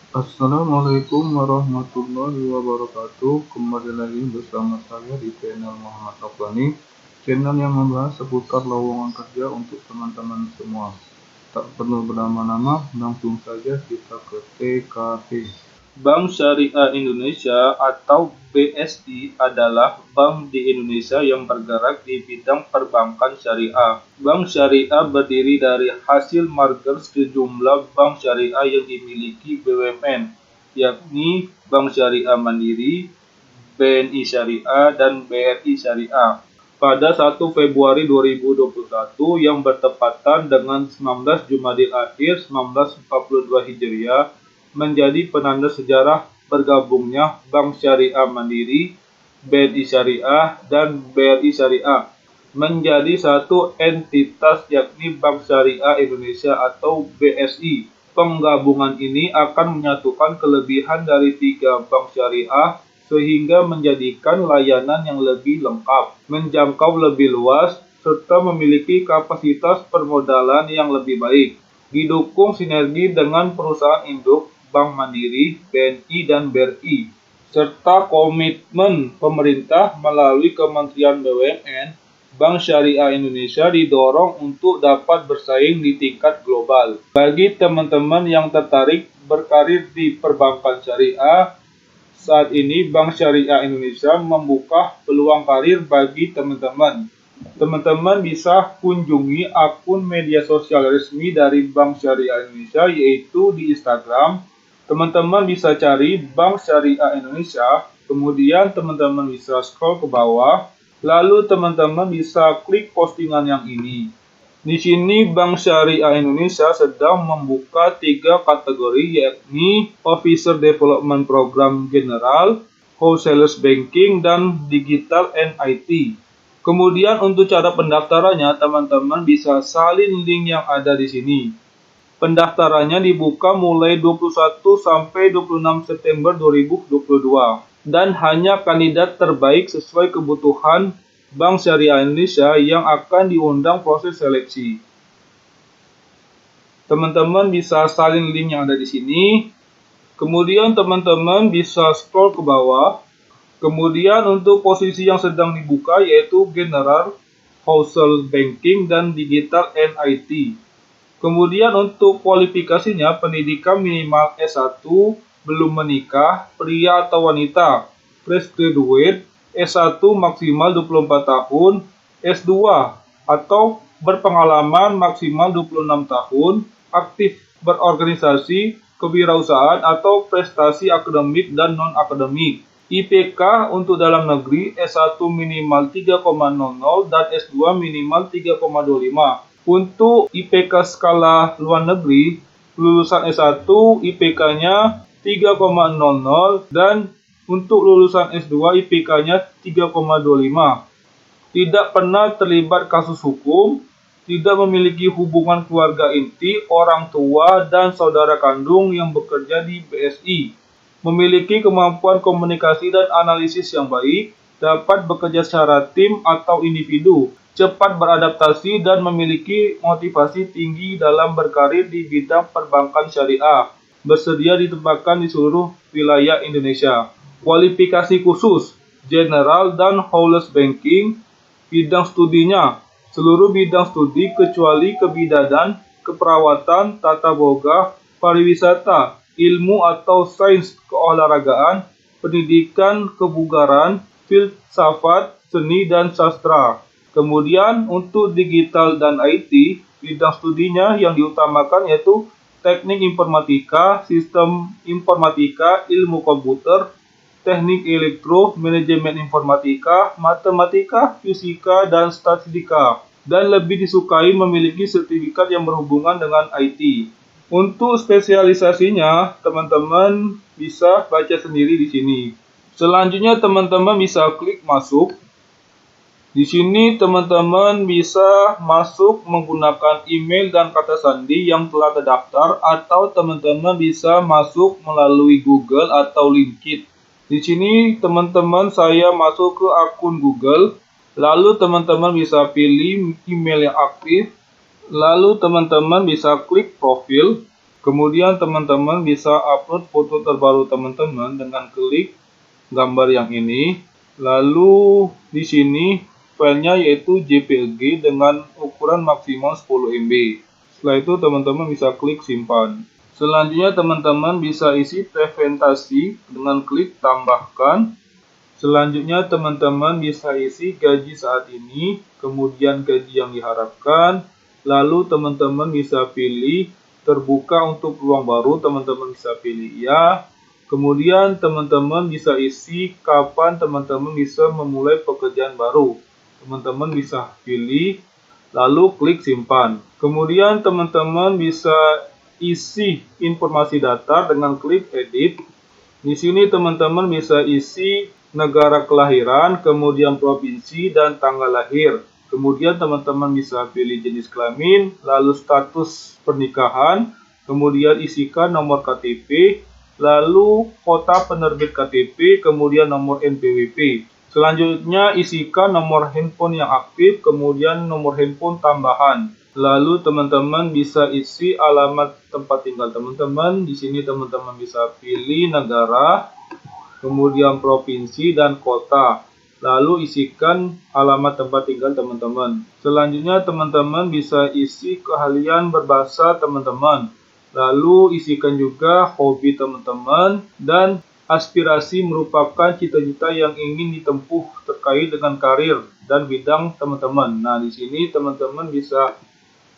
Assalamualaikum warahmatullahi wabarakatuh. Kembali lagi bersama saya di channel Muhammad Noflani, channel yang membahas seputar lowongan kerja untuk teman-teman semua. Tak perlu berlama-lama, langsung saja kita ke TKP. Bank Syariah Indonesia atau BSI adalah bank di Indonesia yang bergerak di bidang perbankan syariah. Bank syariah berdiri dari hasil merger sejumlah bank syariah yang dimiliki BUMN, yakni Bank Syariah Mandiri, BNI Syariah, dan BRI Syariah. Pada 1 Februari 2021 yang bertepatan dengan 19 Jumadil Akhir 1942 Hijriah menjadi penanda sejarah bergabungnya Bank Syariah Mandiri, BNI Syariah, dan BRI Syariah menjadi satu entitas yakni Bank Syariah Indonesia atau BSI. Penggabungan ini akan menyatukan kelebihan dari tiga bank syariah sehingga menjadikan layanan yang lebih lengkap, menjangkau lebih luas, serta memiliki kapasitas permodalan yang lebih baik. Didukung sinergi dengan perusahaan induk Bank Mandiri, BNI, dan BRI, serta komitmen pemerintah melalui Kementerian BUMN, Bank Syariah Indonesia didorong untuk dapat bersaing di tingkat global. Bagi teman-teman yang tertarik berkarir di perbankan syariah, saat ini Bank Syariah Indonesia membuka peluang karir bagi teman-teman. Teman-teman bisa kunjungi akun media sosial resmi dari Bank Syariah Indonesia, yaitu di Instagram. Teman-teman bisa cari Bank Syariah Indonesia, kemudian teman-teman bisa scroll ke bawah, lalu teman-teman bisa klik postingan yang ini. Di sini Bank Syariah Indonesia sedang membuka 3 kategori, yakni Officer Development Program General, Wholesalers Banking, dan Digital and IT. Kemudian untuk cara pendaftarannya, teman-teman bisa salin link yang ada di sini. Pendaftarannya dibuka mulai 21 sampai 26 September 2022 dan hanya kandidat terbaik sesuai kebutuhan Bank Syariah Indonesia yang akan diundang proses seleksi. Teman-teman bisa salin link yang ada di sini. Kemudian teman-teman bisa scroll ke bawah. Kemudian untuk posisi yang sedang dibuka yaitu General, Wholesale Banking, dan Digital and IT. Kemudian untuk kualifikasinya pendidikan minimal S1, belum menikah, pria atau wanita, fresh graduate, S1 maksimal 24 tahun, S2 atau berpengalaman maksimal 26 tahun, aktif berorganisasi, kewirausahaan atau prestasi akademik dan non-akademik. IPK untuk dalam negeri S1 minimal 3,00 dan S2 minimal 3,25. Untuk IPK skala luar negeri, lulusan S1 IPK-nya 3,00 dan untuk lulusan S2 IPK-nya 3,25. Tidak pernah terlibat kasus hukum, tidak memiliki hubungan keluarga inti, orang tua, dan saudara kandung yang bekerja di BSI. Memiliki kemampuan komunikasi dan analisis yang baik, dapat bekerja secara tim atau individu, cepat beradaptasi, dan memiliki motivasi tinggi dalam berkarir di bidang perbankan syariah, bersedia ditempatkan di seluruh wilayah Indonesia. Kualifikasi khusus, General dan Wholesalers Banking. Bidang studinya, seluruh bidang studi kecuali kebidanan, keperawatan, tata boga, pariwisata, ilmu atau sains keolahragaan, pendidikan kebugaran, filsafat, seni, dan sastra. Kemudian untuk digital dan IT, bidang studinya yang diutamakan yaitu teknik informatika, sistem informatika, ilmu komputer, teknik elektro, manajemen informatika, matematika, fisika, dan statistika, dan lebih disukai memiliki sertifikat yang berhubungan dengan IT. Untuk spesialisasinya, teman-teman bisa baca sendiri di sini. Selanjutnya, teman-teman bisa klik masuk. Di sini, teman-teman bisa masuk menggunakan email dan kata sandi yang telah terdaftar, atau teman-teman bisa masuk melalui Google atau LinkedIn. Di sini teman-teman saya masuk ke akun Google, lalu teman-teman bisa pilih email yang aktif, lalu teman-teman bisa klik profil. Kemudian teman-teman bisa upload foto terbaru teman-teman dengan klik gambar yang ini. Lalu di sini filenya yaitu JPG dengan ukuran maksimal 10 MB. Setelah itu teman-teman bisa klik simpan. Selanjutnya teman-teman bisa isi presentasi dengan klik tambahkan. Selanjutnya teman-teman bisa isi gaji saat ini, kemudian gaji yang diharapkan. Lalu teman-teman bisa pilih terbuka untuk peluang baru, teman-teman bisa pilih ya. Kemudian teman-teman bisa isi kapan teman-teman bisa memulai pekerjaan baru. Teman-teman bisa pilih, lalu klik simpan. Kemudian teman-teman bisa isi informasi data dengan klik edit. Di sini teman-teman bisa isi negara kelahiran, kemudian provinsi, dan tanggal lahir. Kemudian teman-teman bisa pilih jenis kelamin, lalu status pernikahan, kemudian isikan nomor KTP, lalu kota penerbit KTP, kemudian nomor NPWP. Selanjutnya isikan nomor handphone yang aktif, kemudian nomor handphone tambahan. Lalu teman-teman bisa isi alamat tempat tinggal teman-teman. Di sini teman-teman bisa pilih negara, kemudian provinsi dan kota. Lalu isikan alamat tempat tinggal teman-teman. Selanjutnya teman-teman bisa isi keahlian berbahasa teman-teman. Lalu isikan juga hobi teman-teman dan aspirasi merupakan cita-cita yang ingin ditempuh terkait dengan karir dan bidang teman-teman. Nah, di sini teman-teman bisa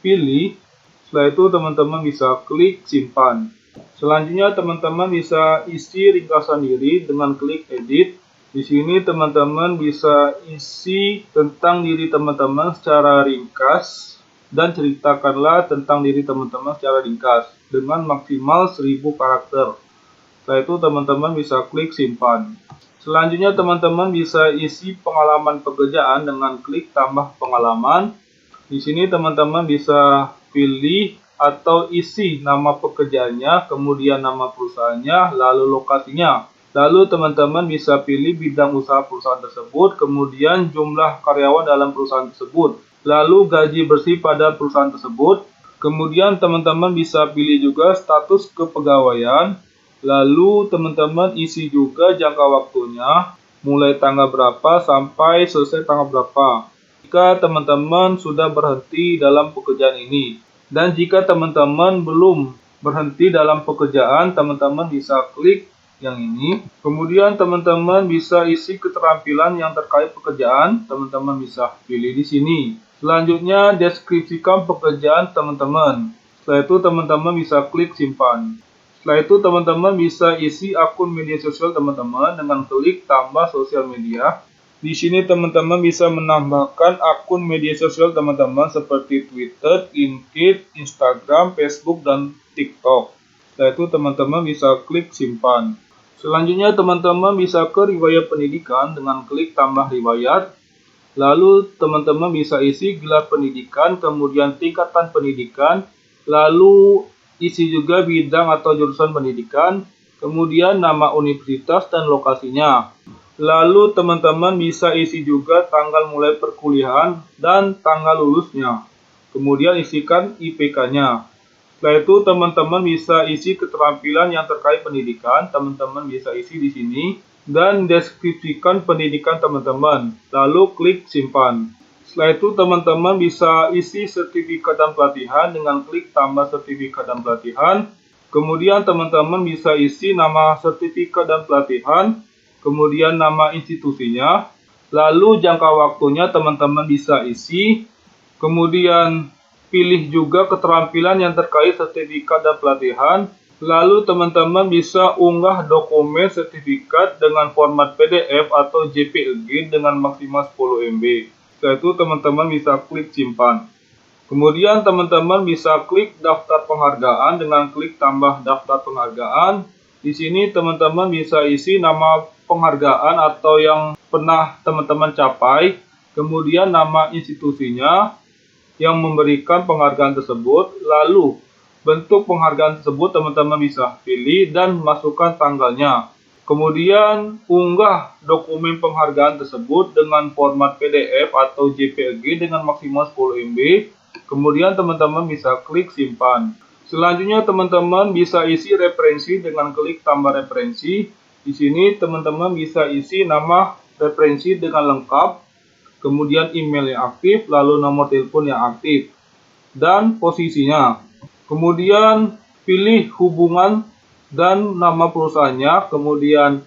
pilih. Setelah itu teman-teman bisa klik simpan. Selanjutnya teman-teman bisa isi ringkasan diri dengan klik edit. Di sini teman-teman bisa isi tentang diri teman-teman secara ringkas dan ceritakanlah tentang diri teman-teman secara ringkas dengan maksimal 1000 karakter. Setelah itu teman-teman bisa klik simpan. Selanjutnya teman-teman bisa isi pengalaman pekerjaan dengan klik tambah pengalaman. Di sini teman-teman bisa pilih atau isi nama pekerjaannya, kemudian nama perusahaannya, lalu lokasinya. Lalu teman-teman bisa pilih bidang usaha perusahaan tersebut, kemudian jumlah karyawan dalam perusahaan tersebut, lalu gaji bersih pada perusahaan tersebut. Kemudian teman-teman bisa pilih juga status kepegawaian, lalu teman-teman isi juga jangka waktunya, mulai tanggal berapa sampai selesai tanggal berapa. Jika teman-teman sudah berhenti dalam pekerjaan ini. Dan jika teman-teman belum berhenti dalam pekerjaan, teman-teman bisa klik yang ini. Kemudian teman-teman bisa isi keterampilan yang terkait pekerjaan, teman-teman bisa pilih di sini. Selanjutnya deskripsikan pekerjaan teman-teman. Setelah itu teman-teman bisa klik simpan. Setelah itu teman-teman bisa isi akun media sosial teman-teman dengan klik tambah sosial media. Di sini teman-teman bisa menambahkan akun media sosial teman-teman seperti Twitter, LinkedIn, Instagram, Facebook, dan TikTok. Setelah itu teman-teman bisa klik simpan. Selanjutnya teman-teman bisa ke riwayat pendidikan dengan klik tambah riwayat. Lalu teman-teman bisa isi gelar pendidikan, kemudian tingkatan pendidikan, lalu isi juga bidang atau jurusan pendidikan, kemudian nama universitas dan lokasinya. Lalu teman-teman bisa isi juga tanggal mulai perkuliahan dan tanggal lulusnya. Kemudian isikan IPK-nya. Setelah itu teman-teman bisa isi keterampilan yang terkait pendidikan, teman-teman bisa isi di sini dan deskripsikan pendidikan teman-teman. Lalu klik simpan. Setelah itu teman-teman bisa isi sertifikat dan pelatihan dengan klik tambah sertifikat dan pelatihan. Kemudian teman-teman bisa isi nama sertifikat dan pelatihan, kemudian nama institusinya, lalu jangka waktunya teman-teman bisa isi, kemudian pilih juga keterampilan yang terkait sertifikat dan pelatihan, lalu teman-teman bisa unggah dokumen sertifikat dengan format PDF atau JPG dengan maksimal 10 MB. Setelah itu teman-teman bisa klik simpan. Kemudian teman-teman bisa klik daftar penghargaan dengan klik tambah daftar penghargaan. Di sini teman-teman bisa isi nama penghargaan atau yang pernah teman-teman capai, kemudian nama institusinya yang memberikan penghargaan tersebut, lalu bentuk penghargaan tersebut teman-teman bisa pilih dan masukkan tanggalnya. Kemudian unggah dokumen penghargaan tersebut dengan format PDF atau JPG dengan maksimal 10 MB. Kemudian teman-teman bisa klik simpan. Selanjutnya teman-teman bisa isi referensi dengan klik tambah referensi. Di sini teman-teman bisa isi nama referensi dengan lengkap, kemudian email yang aktif, lalu nomor telepon yang aktif, dan posisinya. Kemudian pilih hubungan dan nama perusahaannya, kemudian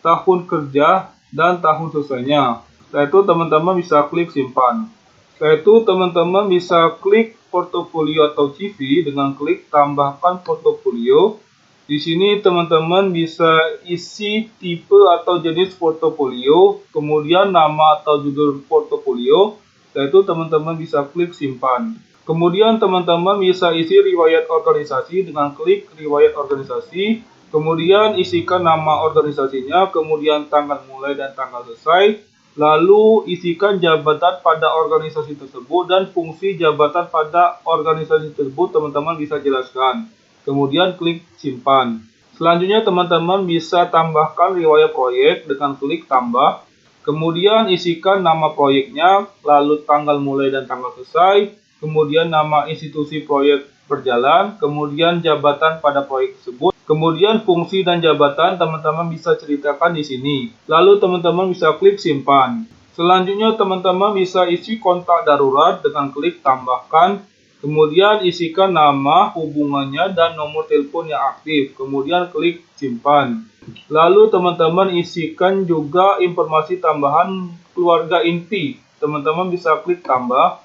tahun kerja dan tahun selesainya. Setelah itu teman-teman bisa klik simpan. Setelah itu teman-teman bisa klik portofolio atau CV dengan klik tambahkan portofolio. Di sini teman-teman bisa isi tipe atau jenis portofolio, kemudian nama atau judul portofolio. Setelah itu teman-teman bisa klik simpan. Kemudian teman-teman bisa isi riwayat organisasi dengan klik riwayat organisasi. Kemudian isikan nama organisasinya, kemudian tanggal mulai dan tanggal selesai. Lalu isikan jabatan pada organisasi tersebut dan fungsi jabatan pada organisasi tersebut teman-teman bisa jelaskan. Kemudian klik simpan. Selanjutnya teman-teman bisa tambahkan riwayat proyek dengan klik tambah. Kemudian isikan nama proyeknya, lalu tanggal mulai dan tanggal selesai. Kemudian nama institusi proyek berjalan, kemudian jabatan pada proyek tersebut, kemudian fungsi dan jabatan teman-teman bisa ceritakan di sini. Lalu teman-teman bisa klik simpan. Selanjutnya teman-teman bisa isi kontak darurat dengan klik tambahkan, kemudian isikan nama, hubungannya, dan nomor telepon yang aktif, kemudian klik simpan. Lalu teman-teman isikan juga informasi tambahan keluarga inti. Teman-teman bisa klik tambah.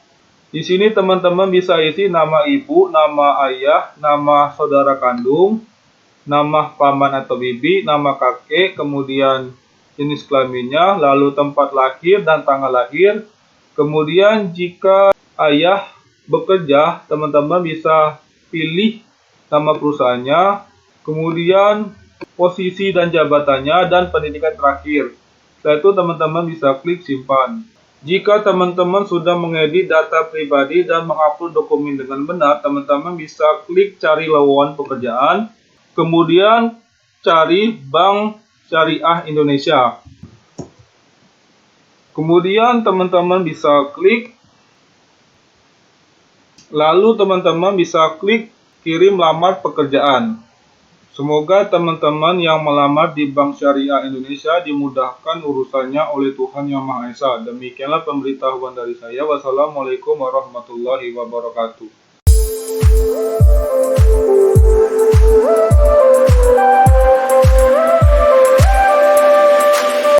Di sini teman-teman bisa isi nama ibu, nama ayah, nama saudara kandung, nama paman atau bibi, nama kakek, kemudian jenis kelaminnya, lalu tempat lahir dan tanggal lahir. Kemudian jika ayah bekerja, teman-teman bisa pilih nama perusahaannya, kemudian posisi dan jabatannya, dan pendidikan terakhir. Setelah itu teman-teman bisa klik simpan. Jika teman-teman sudah mengedit data pribadi dan mengupload dokumen dengan benar, teman-teman bisa klik cari lowongan pekerjaan, kemudian cari Bank Syariah Indonesia. Kemudian teman-teman bisa klik, lalu teman-teman bisa klik kirim lamar pekerjaan. Semoga teman-teman yang melamar di Bank Syariah Indonesia dimudahkan urusannya oleh Tuhan Yang Maha Esa. Demikianlah pemberitahuan dari saya. Wassalamualaikum warahmatullahi wabarakatuh.